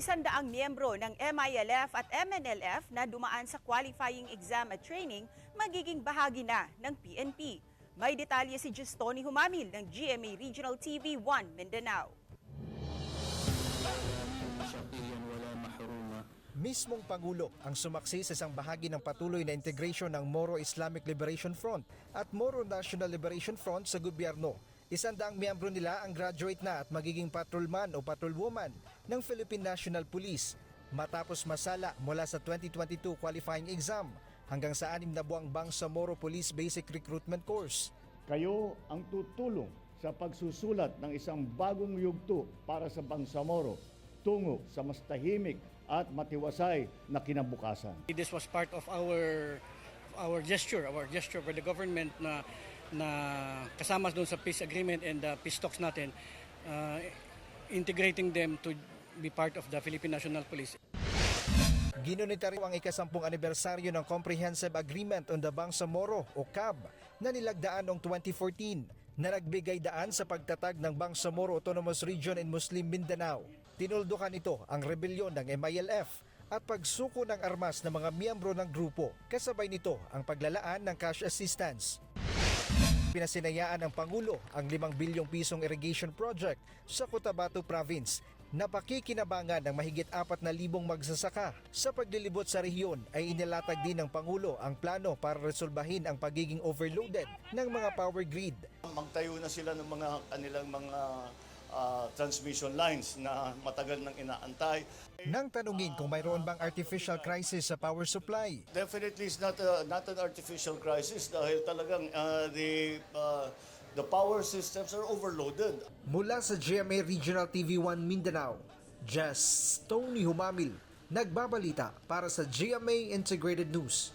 100 miyembro ng MILF at MNLF na dumaan sa qualifying exam at training magiging bahagi na ng PNP. May detalye si Justoni Humamil ng GMA Regional TV 1 Mindanao. Mismong Pangulo ang sumaksi sa isang bahagi ng patuloy na integration ng Moro Islamic Liberation Front at Moro National Liberation Front sa gobyerno. 100 miyembro nila ang graduate na at magiging patrolman o patrolwoman ng Philippine National Police matapos masala mula sa 2022 qualifying exam hanggang sa 6 na buwang Bangsamoro Police Basic Recruitment Course. Kayo ang tutulong sa pagsusulat ng isang bagong yugto para sa Bangsamoro tungo sa mas tahimik at matiwasay na kinabukasan. This was part of our gesture for the government na kasama doon sa peace agreement and the peace talks natin, integrating them to be part of the Philippine National Police. Ginunita rin ang ika-10 anibersaryo ng Comprehensive Agreement on the Bangsamoro o CAB na nilagdaan noong 2014 na nagbigay daan sa pagtatag ng Bangsamoro Autonomous Region in Muslim Mindanao. Tinuldukan ito ang rebelyon ng MILF at pagsuko ng armas ng mga miyembro ng grupo. Kasabay nito ang paglalaan ng cash assistance. Pinasinayaan ng Pangulo ang 5 bilyong pisong irrigation project sa Cotabato Province na pakikinabangan ng mahigit 4,000 magsasaka. Sa paglilibot sa rehiyon ay inilatag din ng Pangulo ang plano para resolbahin ang pagiging overloaded ng mga power grid. Magtayo na sila ng mga kanilang mga transmission lines na matagal nang inaantay. Nang tanungin kung mayroon bang artificial crisis sa power supply. Definitely it's not an artificial crisis dahil talagang the power systems are overloaded. Mula sa GMA Regional TV 1 Mindanao, Justoni Humamil, nagbabalita para sa GMA Integrated News.